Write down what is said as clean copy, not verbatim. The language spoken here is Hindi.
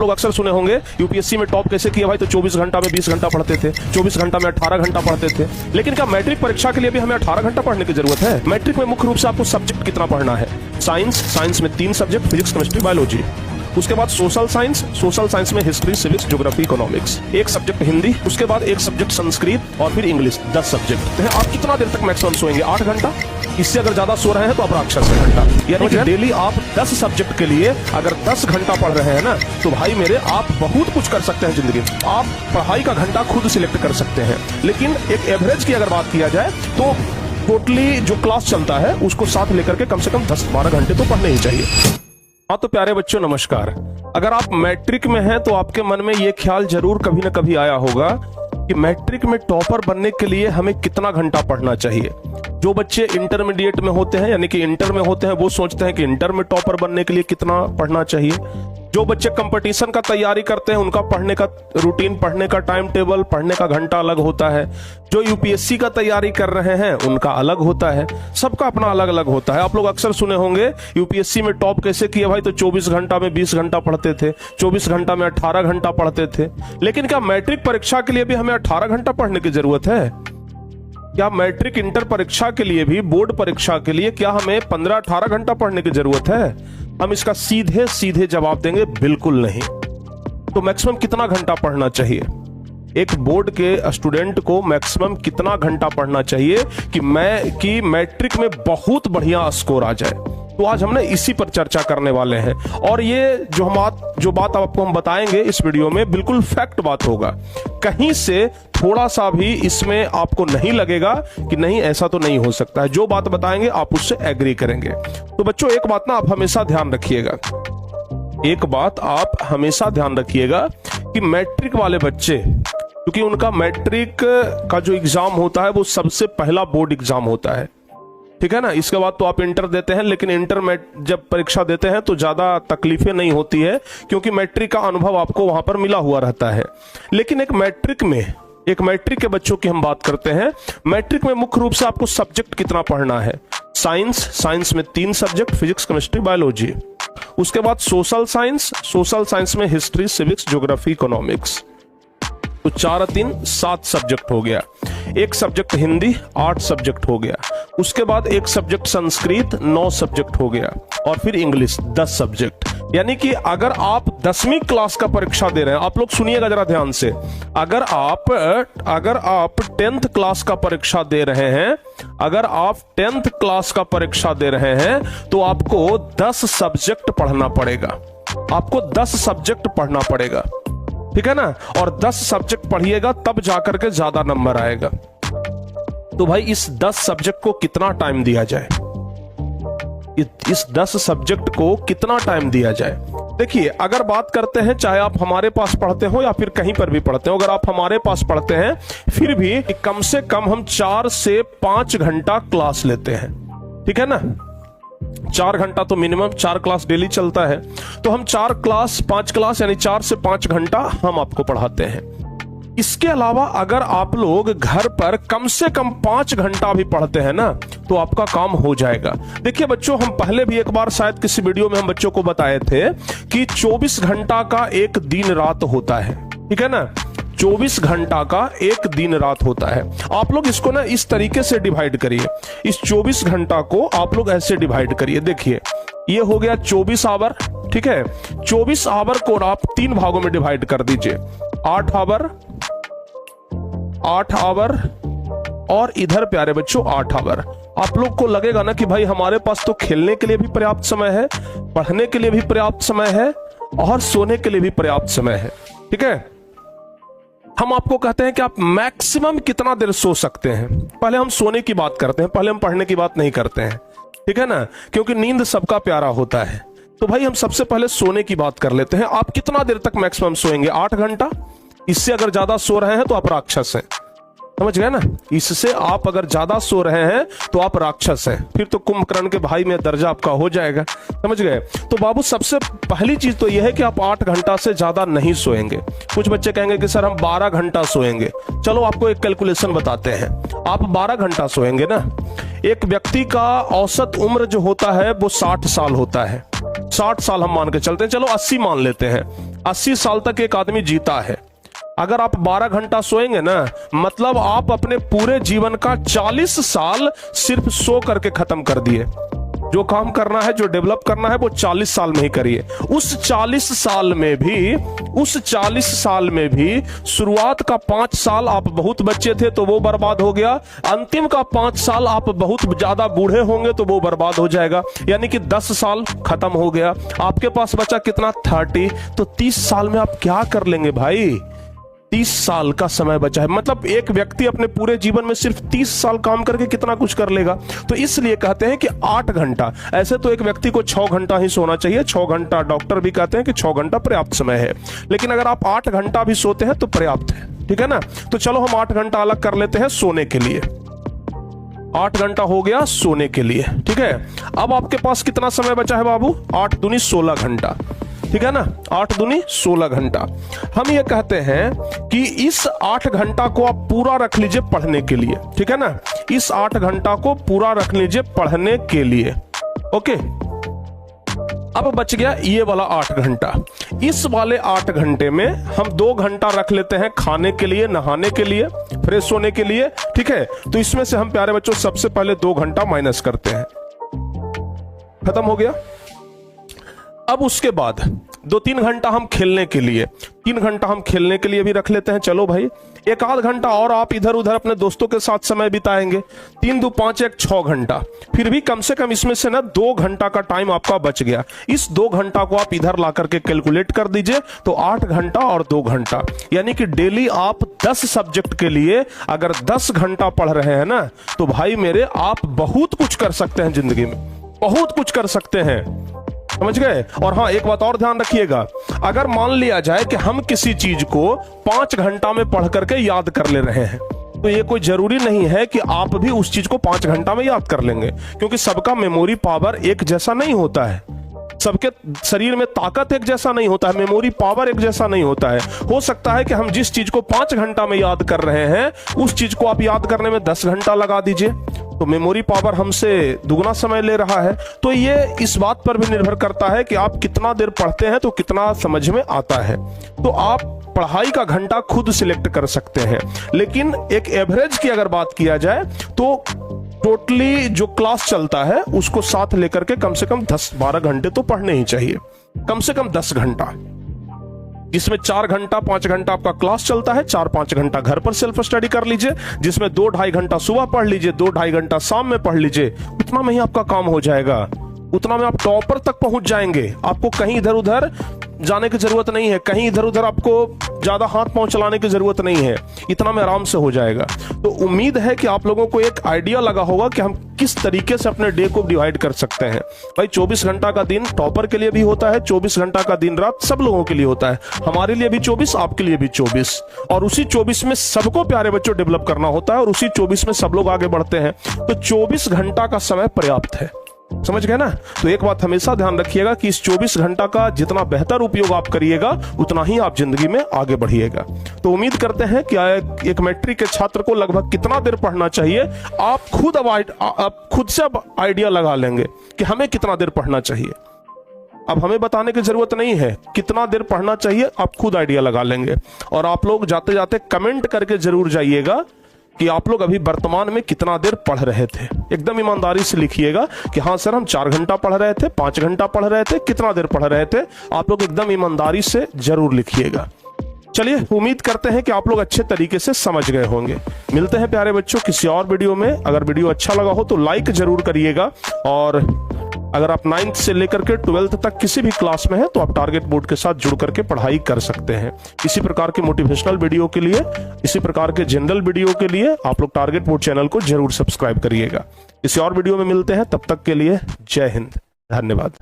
लोग अक्सर सुने होंगे यूपीएससी में टॉप कैसे किया भाई, तो 24 घंटा में 20 घंटा पढ़ते थे, 24 घंटा में 18 घंटा पढ़ते थे। लेकिन क्या मैट्रिक परीक्षा के लिए भी हमें 18 घंटा पढ़ने की जरूरत है? मैट्रिक में मुख्य रूप से आपको सब्जेक्ट कितना पढ़ना है? साइंस में 3 सब्जेक्ट, फिजिक्स, केमिस्ट्री, बायोलॉजी। उसके बाद सोशल साइंस में हिस्ट्री, सिविक्स, ज्योग्राफी, इकोनॉमिक्स। एक सब्जेक्ट हिंदी, उसके बाद एक सब्जेक्ट संस्कृत और फिर इंग्लिश। 10 सब्जेक्ट। आप कितना देर तक मैक्सिमम सोएंगे? 8 घंटा। इससे अगर ज्यादा सो रहे हैं तो आप राक्षस है घंटा। यानी कि डेली आप 10 सब्जेक्ट के लिए अगर 10 घंटा पढ़ रहे हैं ना, तो भाई मेरे आप बहुत कुछ कर सकते हैं जिंदगी में। आप पढ़ाई का घंटा खुद सिलेक्ट कर सकते हैं। लेकिन एक एवरेज की अगर बात किया जाए तो टोटली जो क्लास चलता है उसको साथ लेकर के कम से कम 10-12 घंटे तो पढ़ने ही चाहिए। हाँ तो प्यारे बच्चों नमस्कार। अगर आप मैट्रिक में हैं तो आपके मन में ये ख्याल जरूर कभी ना कभी आया होगा कि मैट्रिक में टॉपर बनने के लिए हमें कितना घंटा पढ़ना चाहिए। जो बच्चे इंटरमीडिएट में होते हैं यानी कि इंटर में होते हैं वो सोचते हैं कि इंटर में टॉपर बनने के लिए कितना पढ़ना चाहिए। जो बच्चे कंपटीशन का तैयारी करते हैं उनका पढ़ने का रूटीन, पढ़ने का टाइम टेबल, पढ़ने का घंटा अलग होता है। जो यूपीएससी का तैयारी कर रहे हैं उनका अलग होता है। सबका अपना अलग अलग होता है। आप लोग अक्सर सुने होंगे यूपीएससी में टॉप कैसे किया भाई, तो 24 घंटा में 20 घंटा पढ़ते थे, 24 घंटा में 18 घंटा पढ़ते थे। लेकिन क्या मैट्रिक परीक्षा के लिए भी हमें 18 घंटा पढ़ने की जरूरत है? क्या मैट्रिक इंटर परीक्षा के लिए भी, बोर्ड परीक्षा के लिए क्या हमें 15-18 घंटा पढ़ने की जरूरत है? हम इसका सीधे सीधे जवाब देंगे बिल्कुल नहीं। तो मैक्सिमम कितना घंटा पढ़ना चाहिए? एक बोर्ड के स्टूडेंट को मैक्सिमम कितना घंटा पढ़ना चाहिए कि मैट्रिक में बहुत बढ़िया स्कोर आ जाए? तो आज हमने इसी पर चर्चा करने वाले हैं। और ये जो बात आपको हम बताएंगे इस वीडियो में बिल्कुल फैक्ट बात होगा। कहीं से थोड़ा सा भी इसमें आपको नहीं लगेगा कि नहीं ऐसा तो नहीं हो सकता है। जो बात बताएंगे आप उससे एग्री करेंगे। तो बच्चों एक बात ना आप हमेशा ध्यान रखिएगा, एक बात आप हमेशा ध्यान रखिएगा कि मैट्रिक वाले बच्चे, क्योंकि उनका मैट्रिक का जो एग्जाम होता है वो सबसे पहला बोर्ड एग्जाम होता है, ठीक है ना। इसके बाद तो आप इंटर देते हैं, लेकिन इंटर में जब परीक्षा देते हैं तो ज्यादा तकलीफें नहीं होती है क्योंकि मैट्रिक का अनुभव आपको वहां पर मिला हुआ रहता है। लेकिन एक मैट्रिक के बच्चों की हम बात करते हैं। मैट्रिक में मुख्य रूप से आपको सब्जेक्ट कितना पढ़ना है? साइंस में 3 सब्जेक्ट, फिजिक्स, केमिस्ट्री, बायोलॉजी। उसके बाद सोशल साइंस में हिस्ट्री, सिविक्स, ज्योग्राफी, इकोनॉमिक्स। तो 4 और 3 7 सब्जेक्ट हो गया। एक सब्जेक्ट हिंदी 8 सब्जेक्ट हो गया। उसके बाद एक सब्जेक्ट संस्कृत 9 सब्जेक्ट हो गया और फिर इंग्लिश 10 सब्जेक्ट। यानी कि अगर आप 10वीं क्लास का परीक्षा दे रहे हैं, आप लोग सुनिएगा जरा ध्यान से, अगर आप 10th क्लास का परीक्षा दे रहे हैं, अगर आप 10th क्लास का परीक्षा दे रहे हैं तो आपको 10 सब्जेक्ट पढ़ना पड़ेगा। आपको 10 सब्जेक्ट पढ़ना पड़ेगा, ठीक है ना। और 10 सब्जेक्ट पढ़िएगा तब जाकर के ज्यादा नंबर आएगा। तो भाई इस 10 सब्जेक्ट को कितना टाइम दिया जाए? इस 10 सब्जेक्ट को कितना टाइम दिया जाए? देखिए अगर बात करते हैं, चाहे आप हमारे पास पढ़ते हो या फिर कहीं पर भी पढ़ते हो, अगर आप हमारे पास पढ़ते हैं फिर भी कम से कम हम 4 से 5 घंटा क्लास लेते हैं, ठीक है ना। 4 घंटा तो मिनिमम, 4 क्लास डेली चलता है, तो हम 5 क्लास यानी 4 से 5 घंटा हम आपको पढ़ाते हैं। इसके अलावा अगर आप लोग घर पर कम से कम 5 घंटा भी पढ़ते हैं ना तो आपका काम हो जाएगा। देखिए बच्चों, हम पहले भी एक बार शायद किसी वीडियो में हम बच्चों को बताए थे कि 24 घंटा का एक दिन रात होता है, ठीक है ना। 24 घंटा का एक दिन रात होता है। आप लोग इसको ना इस तरीके से डिवाइड करिए। इस 24 घंटा को आप लोग ऐसे डिवाइड करिए। देखिए ये हो गया 24 आवर, ठीक है। 24 आवर को आप 3 भागों में डिवाइड कर दीजिए। 8 आवर और इधर प्यारे बच्चों 8 आवर। आप लोग को लगेगा ना कि भाई हमारे पास तो खेलने के लिए भी पर्याप्त समय है, पढ़ने के लिए भी पर्याप्त समय है और सोने के लिए भी पर्याप्त समय है, ठीक है। हम आपको कहते हैं कि आप मैक्सिमम कितना देर सो सकते हैं। पहले हम सोने की बात करते हैं, पहले हम पढ़ने की बात नहीं करते हैं, ठीक है ना, क्योंकि नींद सबका प्यारा होता है। तो भाई हम सबसे पहले सोने की बात कर लेते हैं। आप कितना देर तक मैक्सिमम सोएंगे? 8 घंटा। इससे अगर ज्यादा सो रहे हैं तो आप राक्षस हैं, समझ गए ना। इससे आप अगर ज्यादा सो रहे हैं तो आप राक्षस हैं, फिर तो कुंभकर्ण के भाई में दर्जा आपका हो जाएगा, समझ गए। तो बाबू सबसे पहली चीज तो यह है कि आप 8 घंटा से ज्यादा नहीं सोएंगे। कुछ बच्चे कहेंगे कि सर हम 12 घंटा सोएंगे। चलो आपको एक कैलकुलेशन बताते हैं। आप 12 घंटा सोएंगे ना, एक व्यक्ति का औसत उम्र जो होता है वो 60 साल होता है। 60 साल हम मान के चलते हैं, चलो 80 मान लेते हैं। 80 साल तक एक आदमी जीता है। अगर आप 12 घंटा सोएंगे ना, मतलब आप अपने पूरे जीवन का 40 साल सिर्फ सो करके खत्म कर दिए। जो काम करना है, जो डेवलप करना है, वो 40 साल में ही करिए। उस 40 साल में भी शुरुआत का 5 साल आप बहुत बच्चे थे तो वो बर्बाद हो गया, अंतिम का 5 साल आप बहुत ज्यादा बूढ़े होंगे तो वो बर्बाद हो जाएगा, यानी कि 10 साल खत्म हो गया। आपके पास बचा कितना? 30। तो 30 साल में आप क्या कर लेंगे भाई? 30 साल का समय बचा है, मतलब एक व्यक्ति अपने पूरे जीवन में सिर्फ 30 साल काम करके कितना कुछ कर लेगा। तो इसलिए कहते हैं कि 8 घंटा, ऐसे तो एक व्यक्ति को 6 घंटा ही सोना चाहिए, 6 घंटा, डॉक्टर भी कहते हैं कि 6 घंटा पर्याप्त समय है, लेकिन अगर आप 8 घंटा भी सोते हैं तो पर्याप्त है, ठीक है ना। तो चलो हम 8 घंटा अलग कर लेते हैं सोने के लिए। 8 घंटा हो गया सोने के लिए, ठीक है। अब आपके पास कितना समय बचा है बाबू? 8 दूनी 16 घंटा, ठीक है ना। 8 दूनी 16 घंटा। हम ये कहते हैं कि इस 8 घंटा को आप पूरा रख लीजिए पढ़ने के लिए, ठीक है ना। इस 8 घंटा को पूरा रख लीजिए पढ़ने के लिए, ओके। अब बच गया ये वाला 8 घंटा। इस वाले 8 घंटे में हम 2 घंटा रख लेते हैं खाने के लिए, नहाने के लिए, फ्रेश होने के लिए, ठीक है। तो इसमें से हम प्यारे बच्चों सबसे पहले 2 घंटा माइनस करते हैं, खत्म हो गया। अब उसके बाद 2-3 घंटा हम खेलने के लिए, 3 घंटा हम खेलने के लिए भी रख लेते हैं। चलो भाई, 1-आध घंटा और आप इधर उधर अपने दोस्तों के साथ समय बिताएंगे। 3 2 5 1 6 घंटा। फिर भी कम से कम इसमें से ना 2 घंटा का टाइम आपका बच गया। इस 2 घंटा को आप इधर ला करके कैलकुलेट कर दीजिए, तो 8 घंटा और 2 घंटा, यानी कि डेली आप 10 सब्जेक्ट के लिए अगर 10 घंटा पढ़ रहे हैं ना, तो भाई मेरे आप बहुत कुछ कर सकते हैं जिंदगी में, बहुत कुछ कर सकते हैं, समझ गए। और हाँ, एक बात और ध्यान रखिएगा, अगर मान लिया जाए कि हम किसी चीज को 5 घंटा में पढ़ करके याद कर ले रहे हैं, तो ये कोई जरूरी नहीं है कि आप भी उस चीज को 5 घंटा में याद कर लेंगे, क्योंकि सबका मेमोरी पावर एक जैसा नहीं होता है, सबके शरीर में ताकत एक जैसा नहीं होता है, मेमोरी पावर एक जैसा नहीं होता है। हो सकता है कि हम जिस चीज को 5 घंटा में याद कर रहे हैं, उस चीज को आप याद करने में 10 घंटा लगा दीजिए, तो मेमोरी पावर हमसे दुगना समय ले रहा है। तो ये इस बात पर भी निर्भर करता है कि आप कितना देर पढ़ते हैं तो कितना समझ में आता है। तो आप पढ़ाई का घंटा खुद सिलेक्ट कर सकते हैं, लेकिन एक एवरेज की अगर बात किया जाए तो टोटली जो क्लास चलता है उसको साथ लेकर के कम से कम 10-12 घंटे तो पढ़ने ही चाहिए, कम से कम 10 घंटा, जिसमें 4 घंटा 5 घंटा आपका क्लास चलता है, 4-5 घंटा घर पर सेल्फ स्टडी कर लीजिए, जिसमें 2-2.5 घंटा सुबह पढ़ लीजिए, 2-2.5 घंटा शाम में पढ़ लीजिए। उतना में ही आपका काम हो जाएगा, उतना में आप टॉपर तक पहुंच जाएंगे। आपको कहीं इधर उधर जाने की जरूरत नहीं है, कहीं इधर उधर आपको ज्यादा हाथ पांव चलाने की जरूरत नहीं है, इतना में आराम से हो जाएगा। तो उम्मीद है कि आप लोगों को एक आइडिया लगा होगा कि हम किस तरीके से अपने डे को डिवाइड कर सकते हैं। भाई 24 घंटा का दिन टॉपर के लिए भी होता है, 24 घंटा का दिन रात सब लोगों के लिए होता है, हमारे लिए भी 24, आपके लिए भी 24, और उसी 24 में सबको प्यारे बच्चों डेवलप करना होता है, और उसी 24 में सब लोग आगे बढ़ते हैं। तो 24 घंटा का समय पर्याप्त है, समझ गए ना। तो एक बात हमेशा ध्यान रखिएगा कि इस 24 घंटा का जितना बेहतर उपयोग आप करिएगा, उतना ही आप जिंदगी में आगे बढ़िएगा। तो उम्मीद करते हैं कि एक मैट्रिक के छात्र को लगभग कितना देर पढ़ना चाहिए, आप खुद से अब आइडिया लगा लेंगे कि हमें कितना देर पढ़ना चाहिए। अब हमें बताने की जरूरत नहीं है कितना देर पढ़ना चाहिए, आप खुद आइडिया लगा लेंगे। और आप लोग जाते जाते कमेंट करके जरूर जाइएगा कि आप लोग अभी वर्तमान में कितना देर पढ़ रहे थे। एकदम ईमानदारी से लिखिएगा कि हाँ सर हम 4 घंटा पढ़ रहे थे, 5 घंटा पढ़ रहे थे, कितना देर पढ़ रहे थे। आप लोग एकदम ईमानदारी से जरूर लिखिएगा। चलिए, उम्मीद करते हैं कि आप लोग अच्छे तरीके से समझ गए होंगे। मिलते हैं प्यारे बच्चों किसी और वीडियो में। अगर वीडियो अच्छा लगा हो तो लाइक जरूर करिएगा, और अगर आप 9th से लेकर के 12th तक किसी भी क्लास में हैं तो आप टारगेट बोर्ड के साथ जुड़ करके पढ़ाई कर सकते हैं। इसी प्रकार के मोटिवेशनल वीडियो के लिए, इसी प्रकार के जनरल वीडियो के लिए आप लोग टारगेट बोर्ड चैनल को जरूर सब्सक्राइब करिएगा। किसी और वीडियो में मिलते हैं, तब तक के लिए जय हिंद, धन्यवाद।